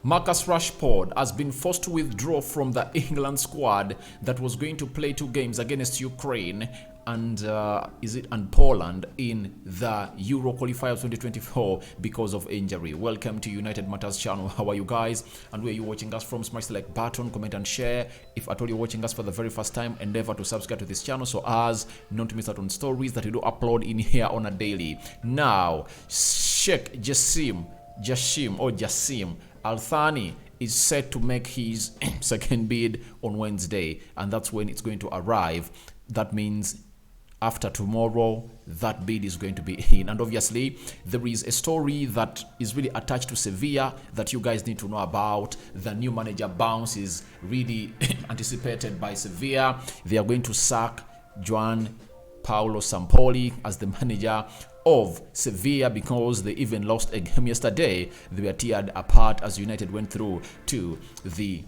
Marcus Rashford has been forced to withdraw from the England squad that was going to play 2 games against Ukraine and Poland in the Euro qualifiers 2024 because of injury. Welcome to United Matters channel. How are you guys? And where are you watching us from? Smash the like button, comment and share. If at all you're watching us for the very first time, endeavor to subscribe to this channel so as not to miss out on stories that we do upload in here on a daily. Now, Sheikh Jassim Al Thani is set to make his second bid on Wednesday, and that's when it's going to arrive. That means after tomorrow, that bid is going to be in. And obviously, there is a story that is really attached to Sevilla that you guys need to know about. The new manager bounce is really anticipated by Sevilla. They are going to sack Juan Paulo Sampoli as the manager of Sevilla because they even lost a game yesterday. They were teared apart as United went through to the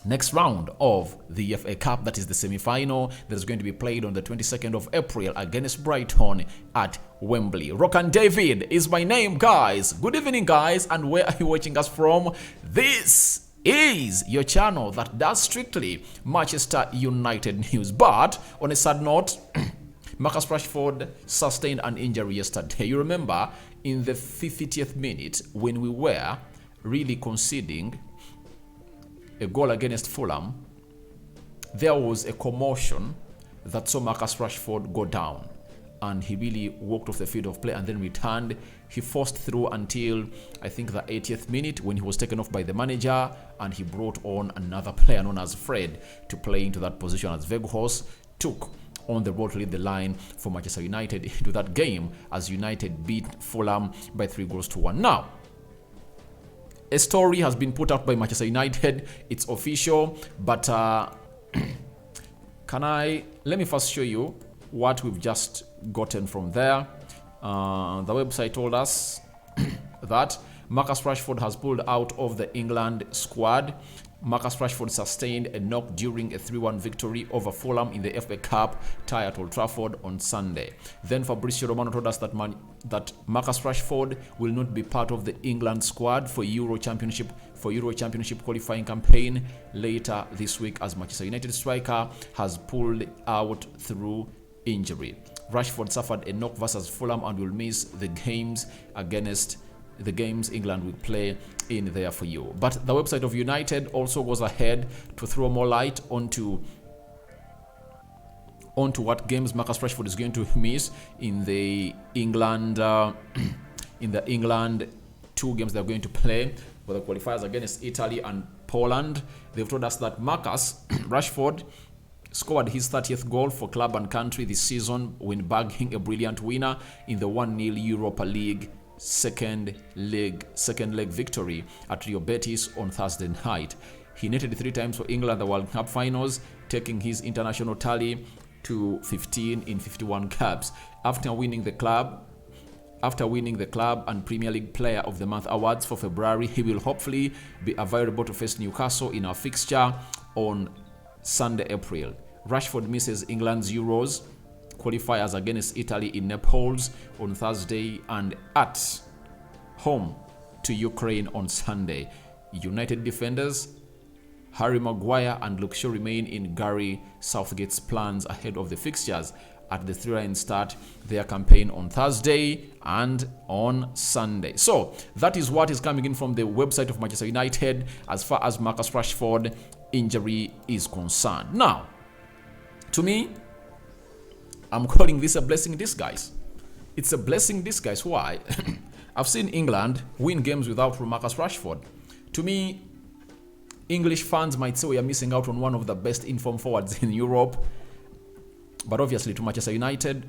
next round of the FA Cup, that is the semi-final that is going to be played on the 22nd of April against Brighton at Wembley. Rokan David is my name, guys. Good evening, guys, and where are you watching us from? This is your channel that does strictly Manchester United news. But on a sad note, Marcus Rashford sustained an injury yesterday. You remember in the 50th minute when we were really conceding a goal against Fulham, there was a commotion that saw Marcus Rashford go down, and he really walked off the field of play and then returned. He forced through until I think the 80th minute when he was taken off by the manager, and he brought on another player known as Fred to play into that position as Weghorst took on the road to lead the line for Manchester United into that game as United beat Fulham by 3-1. Now, a story has been put out by Manchester United. It's official, but let me first show you what we've just gotten from there. The website told us that Marcus Rashford has pulled out of the England squad. Marcus Rashford sustained a knock during a 3-1 victory over Fulham in the FA Cup tie at Old Trafford on Sunday. Then Fabrizio Romano told us that Marcus Rashford will not be part of the England squad for Euro Championship qualifying campaign later this week as Manchester United striker has pulled out through injury. Rashford suffered a knock versus Fulham and will miss the games England will play in there for you. But the website of United also goes ahead to throw more light onto what games Marcus Rashford is going to miss in the England 2 games they're going to play for the qualifiers against Italy and Poland. They've told us that Marcus Rashford scored his 30th goal for club and country this season when bagging a brilliant winner in the 1-0 Europa League second leg victory at Rio Betis on Thursday night. He netted 3 times for England at the World Cup finals, taking his international tally to 15 in 51 caps. After winning the club and Premier League Player of the Month awards for February, he will hopefully be available to face Newcastle in our fixture on Sunday, April. Rashford misses England's Euros qualifiers against Italy in Naples on Thursday and at home to Ukraine on Sunday. United defenders Harry Maguire and Luke Shaw remain in Gary Southgate's plans ahead of the fixtures at the 3-line start their campaign on Thursday and on Sunday. So that is what is coming in from the website of Manchester United as far as Marcus Rashford injury is concerned. Now, to me, I'm calling this a blessing in disguise. It's a blessing in disguise. Why? I've seen England win games without Marcus Rashford. To me, English fans might say we are missing out on one of the best informed forwards in Europe. But obviously to Manchester United,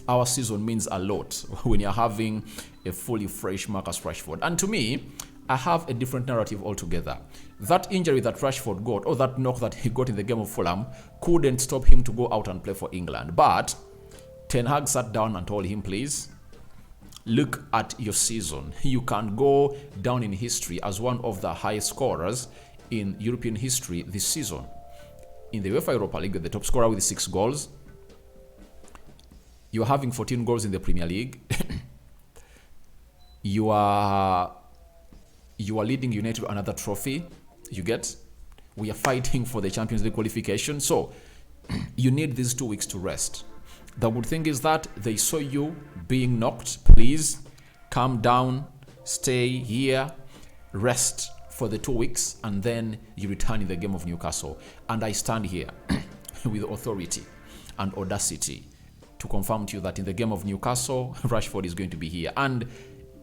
our season means a lot when you're having a fully fresh Marcus Rashford. And to me, I have a different narrative altogether. That injury that Rashford got, or that knock that he got in the game of Fulham, couldn't stop him to go out and play for England. But Ten Hag sat down and told him, please, look at your season. You can go down in history as one of the highest scorers in European history this season. In the UEFA Europa League, you're the top scorer with 6 goals. You're having 14 goals in the Premier League. You are You are leading United to another trophy. You get? We are fighting for the Champions League qualification. So you need these 2 weeks to rest. The good thing is that they saw you being knocked. Please calm down, stay here, rest for the 2 weeks, and then you return in the game of Newcastle. And I stand here with authority and audacity to confirm to you that in the game of Newcastle, Rashford is going to be here. And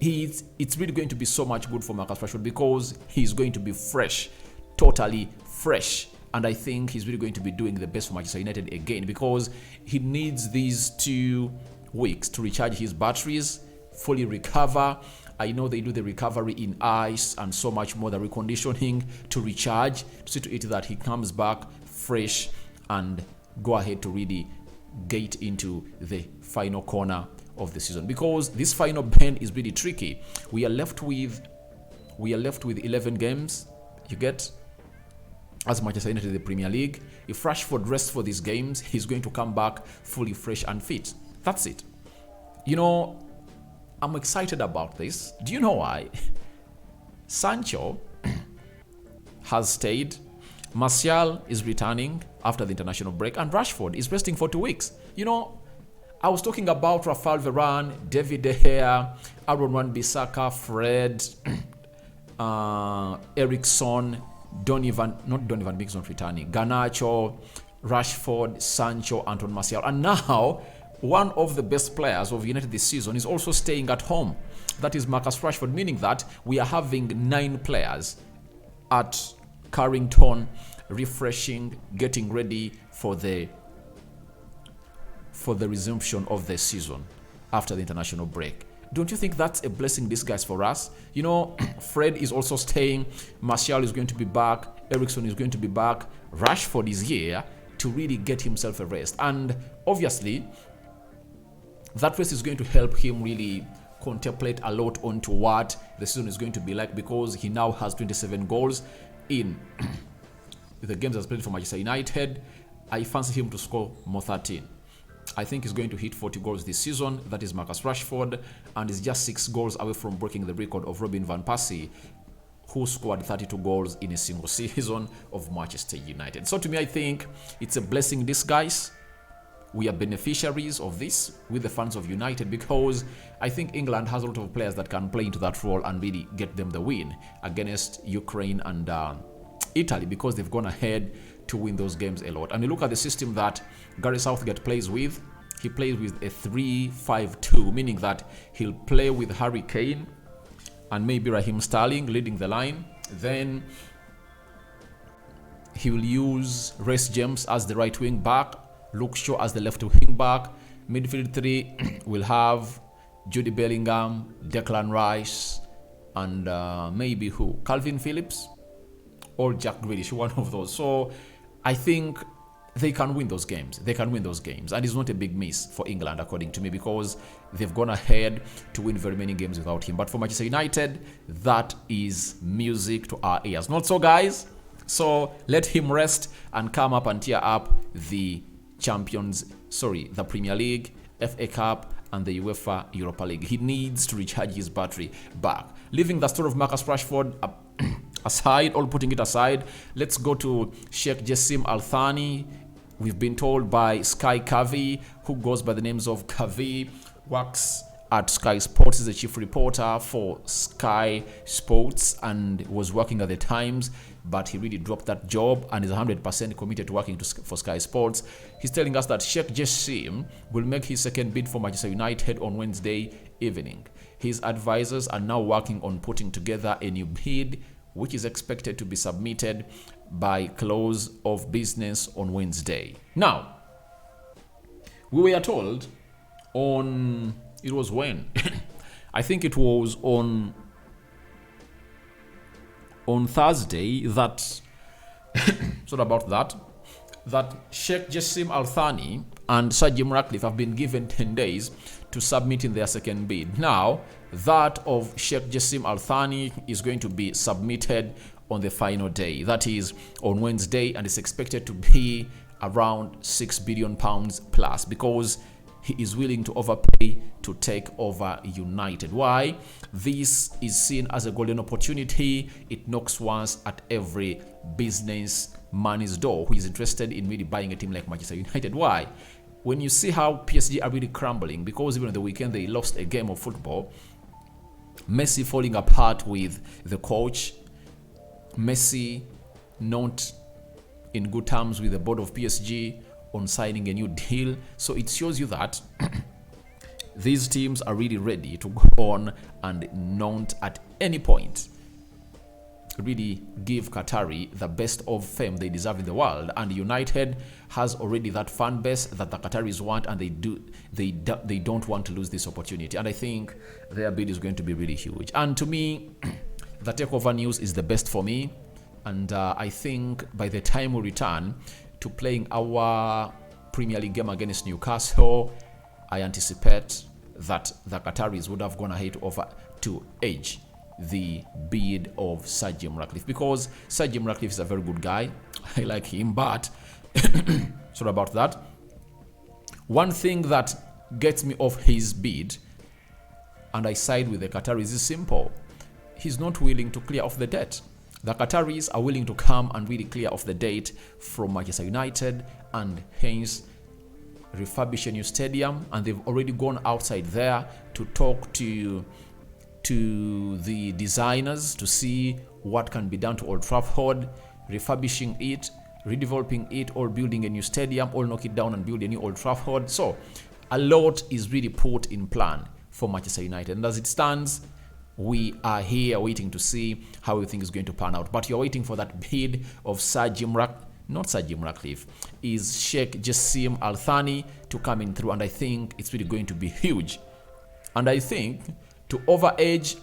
it's really going to be so much good for Marcus Rashford because he's going to be fresh, totally fresh. And I think he's really going to be doing the best for Manchester United again because he needs these 2 weeks to recharge his batteries, fully recover. I know they do the recovery in ice and so much more, the reconditioning to recharge, to see to it that he comes back fresh and go ahead to really get into the final corner of the season, because this final bend is really tricky. We are left with 11 games. You get, as Manchester United in the Premier League. If Rashford rests for these games, he's going to come back fully fresh and fit. That's it. You know, I'm excited about this. Do you know why? Sancho has stayed. Martial is returning after the international break, and Rashford is resting for 2 weeks. You know, I was talking about Rafael Varane, David De Gea, Aaron Wan-Bissaka, Fred, Eriksson, not Donovan Biggs not returning, Garnacho, Rashford, Sancho, Anton Martial. And now, one of the best players of United this season is also staying at home. That is Marcus Rashford, meaning that we are having 9 players at Carrington, refreshing, getting ready for the resumption of the season after the international break. Don't you think that's a blessing in disguise for us? You know, Fred is also staying. Martial is going to be back. Eriksson is going to be back. Rashford is here to really get himself a rest. And obviously, that rest is going to help him really contemplate a lot onto what the season is going to be like, because he now has 27 goals in the games that's played for Manchester United. I fancy him to score more 13. I think he's going to hit 40 goals this season. That is Marcus Rashford, and is just 6 goals away from breaking the record of Robin van Persie, who scored 32 goals in a single season of Manchester United. So to me, I think it's a blessing in disguise. We are beneficiaries of this with the fans of United, because I think England has a lot of players that can play into that role and really get them the win against Ukraine and Italy, because they've gone ahead to win those games a lot. And you look at the system that Gary Southgate plays with. He plays with a 3-5-2, meaning that he'll play with Harry Kane and maybe Raheem Sterling leading the line. Then he will use Reece James as the right wing back, Luke Shaw as the left wing back. Midfield 3 will have Jude Bellingham, Declan Rice, and maybe who? Calvin Phillips or Jack Grealish, one of those. So I think they can win those games. And it's not a big miss for England, according to me, because they've gone ahead to win very many games without him. But for Manchester United, that is music to our ears. Not so, guys. So let him rest and come up and tear up the the Premier League, FA Cup, and the UEFA Europa League. He needs to recharge his battery back. Leaving the story of Marcus Rashford aside, or putting it aside, let's go to Sheikh Jassim Al Thani. We've been told by Sky Kavi, who goes by the names of Kavi, works at Sky Sports, is the chief reporter for Sky Sports and was working at the Times, but he really dropped that job and is 100% committed to working for Sky Sports. He's telling us that Sheikh Jassim will make his second bid for Manchester United on Wednesday evening. His advisors are now working on putting together a new bid, which is expected to be submitted by close of business on Wednesday. Now, we were told it was when? I think it was on Thursday that, sorry about that Sheikh Jassim Al Thani and Sir Jim Ratcliffe have been given 10 days to submit in their second bid. Now, that of Sheikh Jassim Al Thani is going to be submitted on the final day. That is on Wednesday, and it's expected to be around £6 billion plus, because he is willing to overpay to take over United. Why? This is seen as a golden opportunity. It knocks once at every businessman's door who is interested in really buying a team like Manchester United. Why? When you see how PSG are really crumbling, because even on the weekend they lost a game of football, Messi falling apart with the coach, Messi not in good terms with the board of PSG on signing a new deal. So it shows you that these teams are really ready to go on and not at any point really give Qatari the best of fame they deserve in the world. And United has already that fan base that the Qataris want, and they don't want to lose this opportunity. And I think their bid is going to be really huge. And to me, the takeover news is the best for me. And I think by the time we return to playing our Premier League game against Newcastle, I anticipate that the Qataris would have gone ahead to edge the bid of Sir Jim Ratcliffe, because Sir Jim Ratcliffe is a very good guy. I like him, but sorry about that. One thing that gets me off his bid, and I side with the Qataris, is simple. He's not willing to clear off the debt. The Qataris are willing to come and really clear off the debt from Manchester United and hence refurbish a new stadium, and they've already gone outside there to talk to the designers to see what can be done to Old Trafford, refurbishing it, redeveloping it, or building a new stadium, or knock it down and build a new Old Trafford. So a lot is really put in plan for Manchester United, and as it stands, we are here waiting to see how everything is going to pan out. But you're waiting for that bid of not Sir Jim Ratcliffe, is Sheikh Jassim Al Thani to come in through, and I think it's really going to be huge. And I think to overage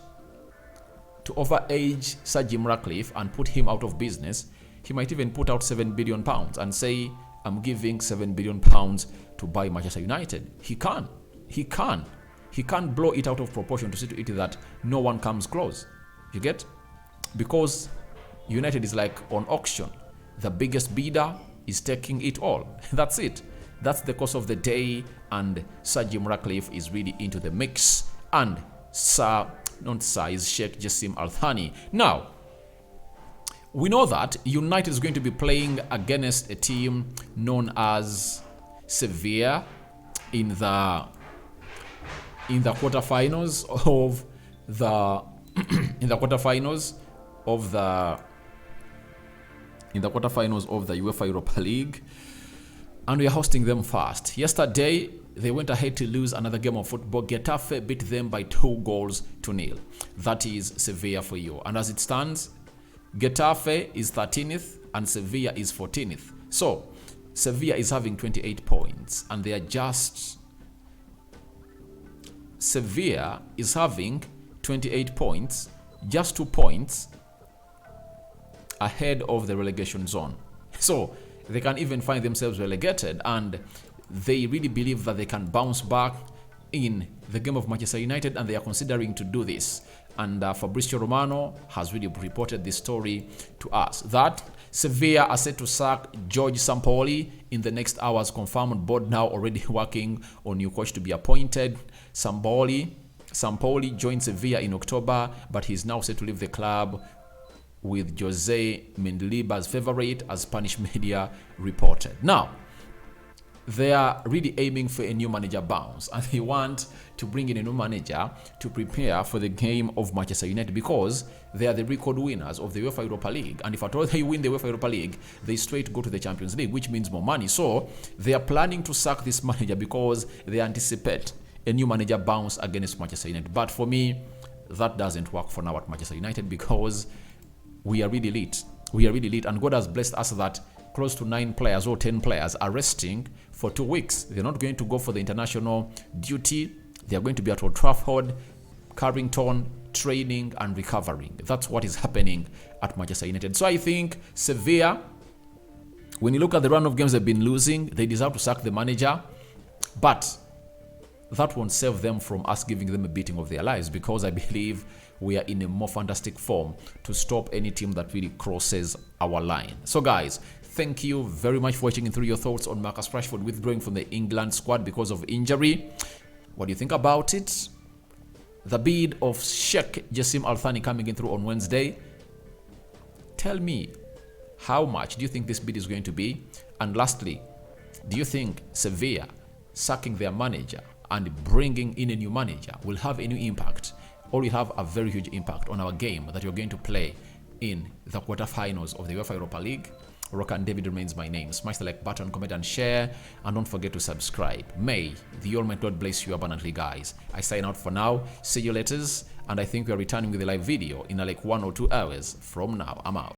Sir Jim Ratcliffe and put him out of business, he might even put out £7 billion and say, I'm giving £7 billion to buy Manchester United. He can't blow it out of proportion to see to it that no one comes close. You get? Because United is like on auction. The biggest bidder is taking it all. That's it. That's the course of the day, and Sir Jim Ratcliffe is really into the mix, and is Sheikh Jassim Al Thani. Now, we know that United is going to be playing against a team known as Sevilla in the quarterfinals of the UEFA Europa League, and we are hosting them fast. Yesterday, they went ahead to lose another game of football. Getafe beat them by 2-0. That is Sevilla for you. And as it stands, Getafe is 13th and Sevilla is 14th. So, Sevilla is having 28 points, and they are just... Sevilla is having 28 points, just 2 points ahead of the relegation zone. So, they can even find themselves relegated, and they really believe that they can bounce back in the game of Manchester United, and they are considering to do this. And Fabrizio Romano has really reported this story to us, that Sevilla are set to sack Jorge Sampaoli in the next hours. Confirmed, board now already working on new coach to be appointed. Sampaoli joined Sevilla in October, but he's now set to leave the club with Jose Mendilibar's favorite, as Spanish media reported. Now, they are really aiming for a new manager bounce, and they want to bring in a new manager to prepare for the game of Manchester United, because they are the record winners of the UEFA Europa League, and if at all they win the UEFA Europa League, they straight go to the Champions League, which means more money. So they are planning to sack this manager because they anticipate a new manager bounce against Manchester United. But for me, that doesn't work for now at Manchester United, because we are really elite. And God has blessed us that close to 9 players or 10 players are resting for 2 weeks. They're not going to go for the international duty. They are going to be at Old Trafford, Carrington, training and recovering. That's what is happening at Manchester United. So I think Sevilla, when you look at the run of games they've been losing, they deserve to sack the manager. But that won't save them from us giving them a beating of their lives, because I believe we are in a more fantastic form to stop any team that really crosses our line. So guys, Thank you very much for watching and through your thoughts on Marcus Rashford withdrawing from the England squad because of injury. What do you think about it? The bid of Sheikh Jassim coming in through on Wednesday. Tell me, how much do you think this bid is going to be? And lastly, do you think Sevilla sacking their manager and bringing in a new manager will have any impact, or will have a very huge impact on our game that you're going to play in the quarterfinals of the UEFA Europa League? Rock and David remains my name. Smash the like button, comment and share, and don't forget to subscribe. May the Almighty God bless you abundantly, guys. I sign out for now. See you later, and I think we are returning with a live video in like 1 or 2 hours from now. I'm out.